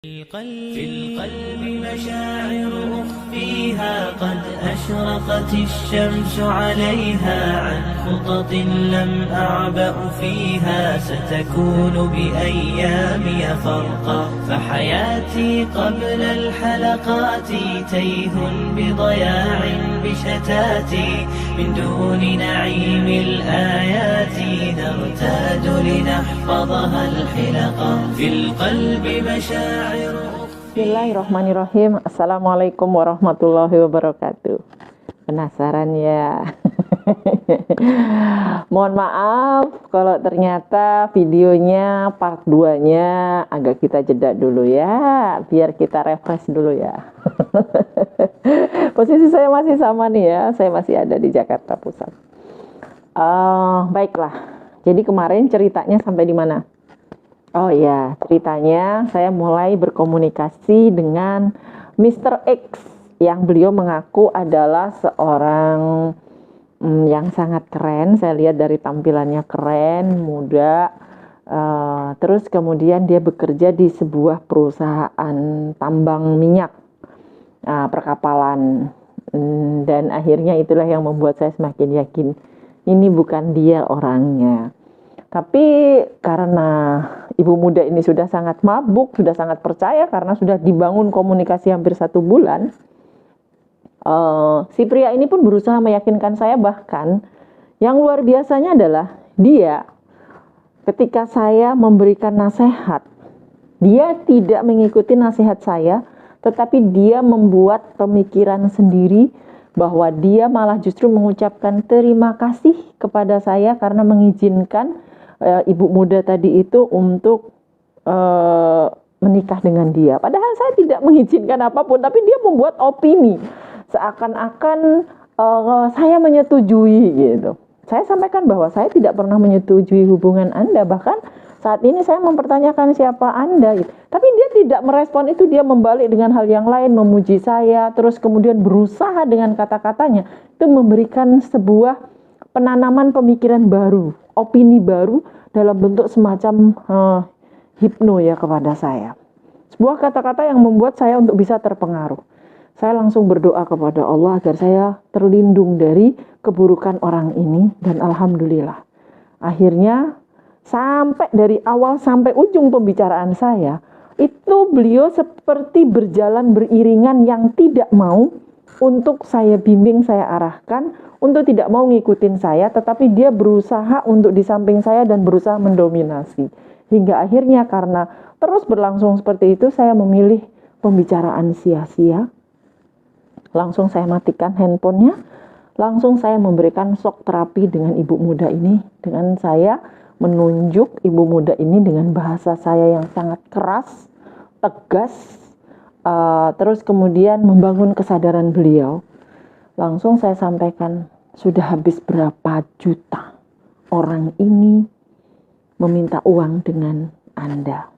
في القلب مشاعر أخفيها قد أشرقت الشمس عليها عن خطط لم أعبأ فيها ستكون بأيامي فرقا فحياتي قبل الحلقات تيه بضياع بشتاتي من دون نعيم الآيات نرتاد لنحفظها الحلقا في القلب مشاعر. Bismillahirrahmanirrahim. Assalamualaikum warahmatullahi wabarakatuh. Penasaran ya? Mohon maaf kalau ternyata videonya part 2-nya agak kita jeda dulu ya, biar kita refresh dulu ya. Posisi saya masih sama nih ya, saya masih ada di Jakarta Pusat. Baiklah, jadi kemarin ceritanya sampai di mana? Oh ya, ceritanya saya mulai berkomunikasi dengan Mr. X yang beliau mengaku adalah seorang yang sangat keren. Saya lihat dari tampilannya keren, muda. Terus kemudian dia bekerja di sebuah perusahaan tambang minyak, perkapalan. Dan akhirnya itulah yang membuat saya semakin yakin ini bukan dia orangnya. Tapi karena ibu muda ini sudah sangat mabuk, sudah sangat percaya karena sudah dibangun komunikasi hampir 1 bulan, si pria ini pun berusaha meyakinkan saya. Bahkan yang luar biasanya adalah dia ketika saya memberikan nasihat, dia tidak mengikuti nasihat saya, tetapi dia membuat pemikiran sendiri bahwa dia malah justru mengucapkan terima kasih kepada saya karena mengizinkan ibu muda tadi itu untuk menikah dengan dia. Padahal saya tidak mengizinkan apapun, tapi dia membuat opini seakan-akan saya menyetujui gitu. Saya sampaikan bahwa saya tidak pernah menyetujui hubungan Anda, bahkan saat ini saya mempertanyakan siapa Anda gitu. Tapi dia tidak merespon itu, dia membalik dengan hal yang lain, memuji saya, terus kemudian berusaha dengan kata-katanya itu memberikan sebuah penanaman pemikiran baru, opini baru dalam bentuk semacam hipno ya kepada saya. Sebuah kata-kata yang membuat saya untuk bisa terpengaruh. Saya langsung berdoa kepada Allah agar saya terlindung dari keburukan orang ini, dan alhamdulillah akhirnya sampai dari awal sampai ujung pembicaraan saya itu beliau seperti berjalan beriringan yang tidak mau untuk saya bimbing, saya arahkan, untuk tidak mau ngikutin saya, tetapi dia berusaha untuk di samping saya dan berusaha mendominasi. Hingga akhirnya karena terus berlangsung seperti itu, saya memilih pembicaraan sia-sia. Langsung saya matikan handphonenya, langsung saya memberikan shock terapi dengan ibu muda ini, dengan saya menunjuk ibu muda ini dengan bahasa saya yang sangat keras, tegas, terus kemudian membangun kesadaran beliau. Langsung saya sampaikan, sudah habis berapa juta orang ini meminta uang dengan Anda.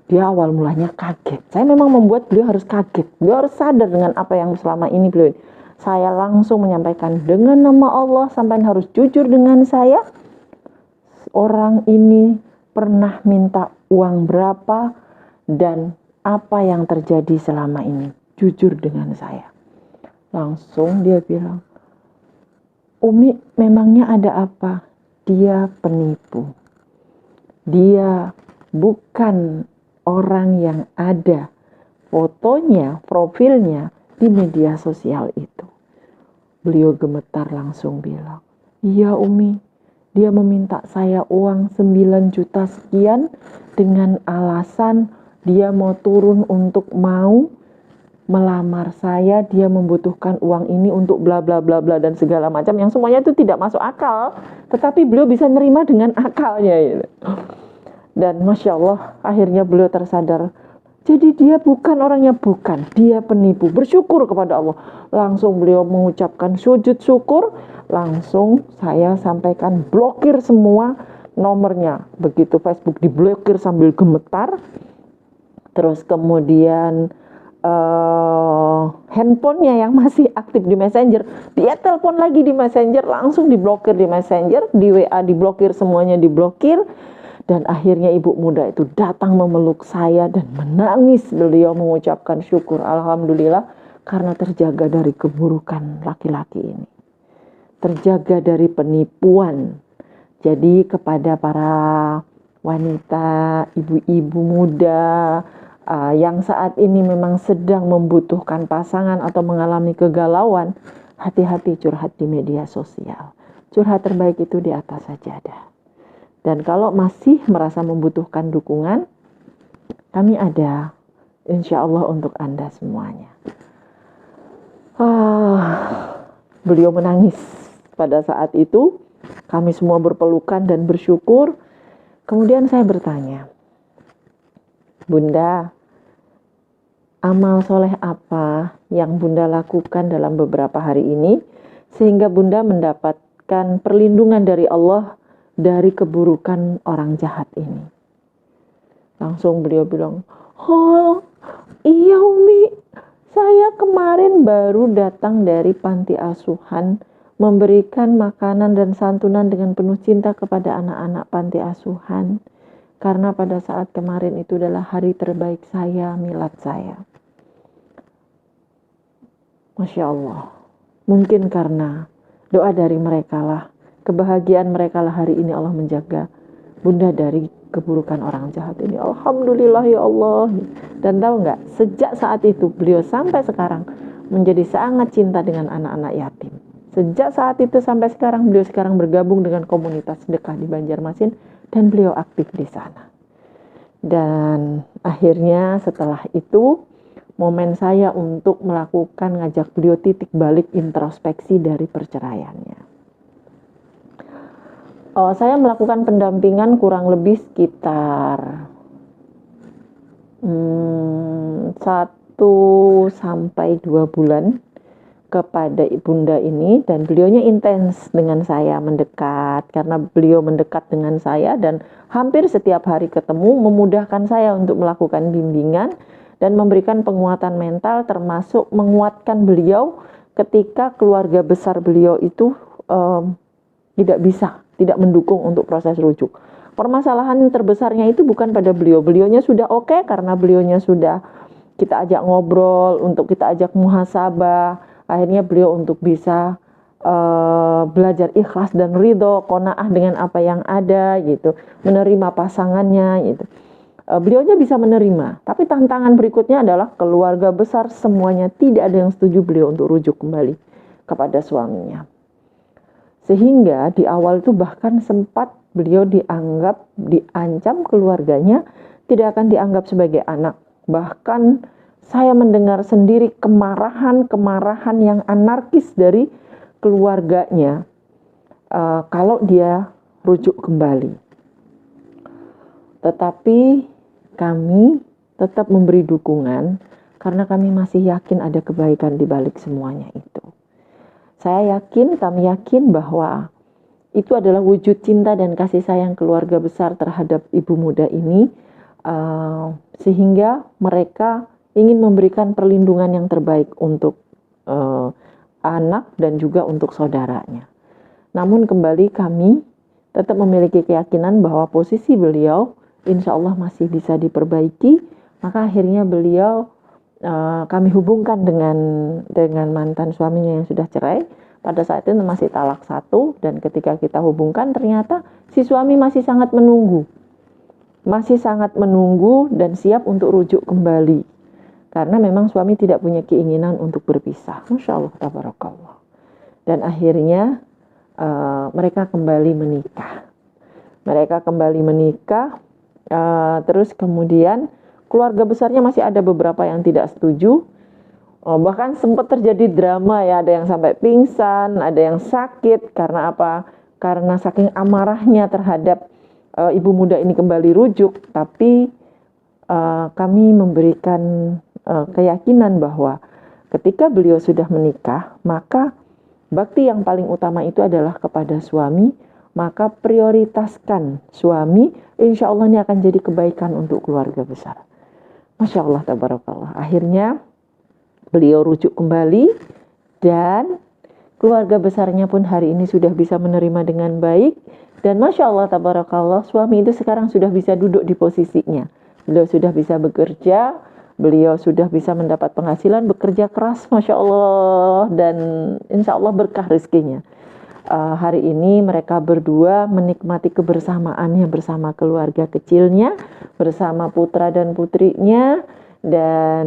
Dia awal mulanya kaget. Saya memang membuat beliau harus kaget. Beliau harus sadar dengan apa yang selama ini beliau. Saya langsung menyampaikan dengan nama Allah, sampai harus jujur dengan saya. Orang ini pernah minta uang berapa dan apa yang terjadi selama ini. Jujur dengan saya. Langsung dia bilang, Umi, memangnya ada apa? Dia penipu. Dia bukan orang yang ada fotonya, profilnya di media sosial itu. Beliau gemetar langsung bilang, iya Umi, dia meminta saya uang 9 juta sekian dengan alasan dia mau turun untuk mau melamar saya, dia membutuhkan uang ini untuk bla bla bla bla dan segala macam yang semuanya itu tidak masuk akal, tetapi beliau bisa nerima dengan akalnya gitu. Dan Masya Allah akhirnya beliau tersadar, jadi dia bukan orangnya, bukan, dia penipu. Bersyukur kepada Allah. Langsung beliau mengucapkan sujud syukur, langsung saya sampaikan blokir semua nomornya. Begitu Facebook diblokir sambil gemetar, terus kemudian handphonenya yang masih aktif di Messenger, dia telepon lagi di Messenger, langsung diblokir di Messenger, di WA diblokir, semuanya diblokir. Dan akhirnya ibu muda itu datang memeluk saya dan menangis. Beliau mengucapkan syukur, alhamdulillah, karena terjaga dari keburukan laki-laki ini, terjaga dari penipuan. Jadi kepada para wanita, ibu-ibu muda yang saat ini memang sedang membutuhkan pasangan atau mengalami kegalauan, hati-hati curhat di media sosial. Curhat terbaik itu di atas sajadah. Dan kalau masih merasa membutuhkan dukungan, kami ada, insya Allah, untuk Anda semuanya. Beliau menangis pada saat itu. Kami semua berpelukan dan bersyukur. Kemudian saya bertanya, Bunda, amal soleh apa yang Bunda lakukan dalam beberapa hari ini sehingga Bunda mendapatkan perlindungan dari Allah dari keburukan orang jahat ini? Langsung beliau bilang, oh iya Umi, saya kemarin baru datang dari panti asuhan, memberikan makanan dan santunan dengan penuh cinta kepada anak-anak panti asuhan. Karena pada saat kemarin itu adalah hari terbaik saya, milad saya. Masya Allah, mungkin karena doa dari mereka lah, kebahagiaan mereka lah hari ini Allah menjaga Bunda dari keburukan orang jahat ini. Alhamdulillah ya Allah. Dan tahu nggak, sejak saat itu beliau sampai sekarang menjadi sangat cinta dengan anak-anak yatim. Sejak saat itu sampai sekarang, beliau sekarang bergabung dengan komunitas sedekah di Banjarmasin dan beliau aktif di sana. Dan akhirnya setelah itu, momen saya untuk melakukan ngajak beliau titik balik introspeksi dari perceraiannya. Saya melakukan pendampingan kurang lebih sekitar 1 sampai 2 bulan kepada Bunda ini, dan beliaunya intens dengan saya, mendekat karena beliau mendekat dengan saya dan hampir setiap hari ketemu, memudahkan saya untuk melakukan bimbingan dan memberikan penguatan mental, termasuk menguatkan beliau ketika keluarga besar beliau itu tidak mendukung untuk proses rujuk. Permasalahan terbesarnya itu bukan pada beliau. Beliaunya sudah oke karena beliaunya sudah kita ajak ngobrol, untuk kita ajak muhasabah. Akhirnya beliau untuk bisa belajar ikhlas dan ridho, qanaah dengan apa yang ada gitu, menerima pasangannya gitu. Beliaunya bisa menerima, tapi tantangan berikutnya adalah keluarga besar semuanya tidak ada yang setuju beliau untuk rujuk kembali kepada suaminya. Sehingga di awal itu bahkan sempat beliau diancam keluarganya tidak akan dianggap sebagai anak. Bahkan saya mendengar sendiri kemarahan yang anarkis dari keluarganya kalau dia rujuk kembali. Tetapi kami tetap memberi dukungan karena kami masih yakin ada kebaikan di balik semuanya itu. Kami yakin bahwa itu adalah wujud cinta dan kasih sayang keluarga besar terhadap ibu muda ini, sehingga mereka ingin memberikan perlindungan yang terbaik untuk anak dan juga untuk saudaranya. Namun kembali kami tetap memiliki keyakinan bahwa posisi beliau insya Allah masih bisa diperbaiki, maka akhirnya beliau kami hubungkan dengan mantan suaminya yang sudah cerai. Pada saat itu masih talak 1, dan ketika kita hubungkan ternyata si suami masih sangat menunggu dan siap untuk rujuk kembali karena memang suami tidak punya keinginan untuk berpisah. Masya Allah, tabarakallah. Dan akhirnya mereka kembali menikah. Terus kemudian keluarga besarnya masih ada beberapa yang tidak setuju. Bahkan sempat terjadi drama ya, ada yang sampai pingsan, ada yang sakit. Karena apa? Karena saking amarahnya terhadap ibu muda ini kembali rujuk. Tapi kami memberikan keyakinan bahwa ketika beliau sudah menikah, maka bakti yang paling utama itu adalah kepada suami. Maka prioritaskan suami, insya Allah ini akan jadi kebaikan untuk keluarga besar. Masya Allah, tabarakallah. Akhirnya beliau rujuk kembali dan Keluarga besarnya pun hari ini sudah bisa menerima dengan baik. Dan Masya Allah, tabarakallah, suami itu sekarang sudah bisa duduk di posisinya. Beliau sudah bisa bekerja, beliau sudah bisa mendapat penghasilan, bekerja keras, Masya Allah, dan insya Allah berkah rezekinya. Hari ini mereka berdua menikmati kebersamaannya bersama keluarga kecilnya, bersama putra dan putrinya, dan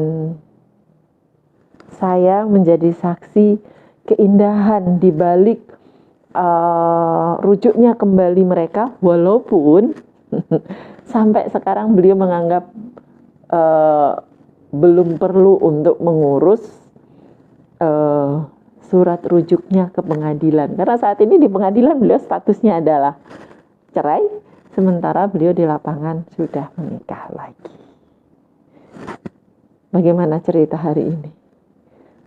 saya menjadi saksi keindahan di balik rujuknya kembali mereka, walaupun sampai sekarang beliau menganggap belum perlu untuk mengurus surat rujuknya ke pengadilan, karena saat ini di pengadilan beliau statusnya adalah cerai, sementara beliau di lapangan sudah menikah lagi. Bagaimana cerita hari ini?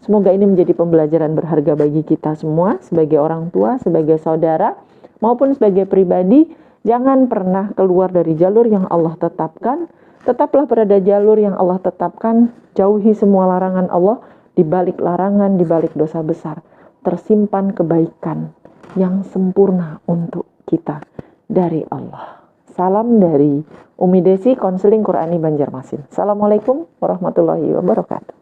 Semoga ini menjadi pembelajaran berharga bagi kita semua, sebagai orang tua, sebagai saudara, maupun sebagai pribadi. Jangan pernah keluar dari jalur yang Allah tetapkan. Tetaplah berada jalur yang Allah tetapkan. Jauhi semua larangan Allah. Di balik larangan, di balik dosa besar, tersimpan kebaikan yang sempurna untuk kita dari Allah. Salam dari Umi Desi, Konseling Qurani Banjarmasin. Assalamualaikum warahmatullahi wabarakatuh.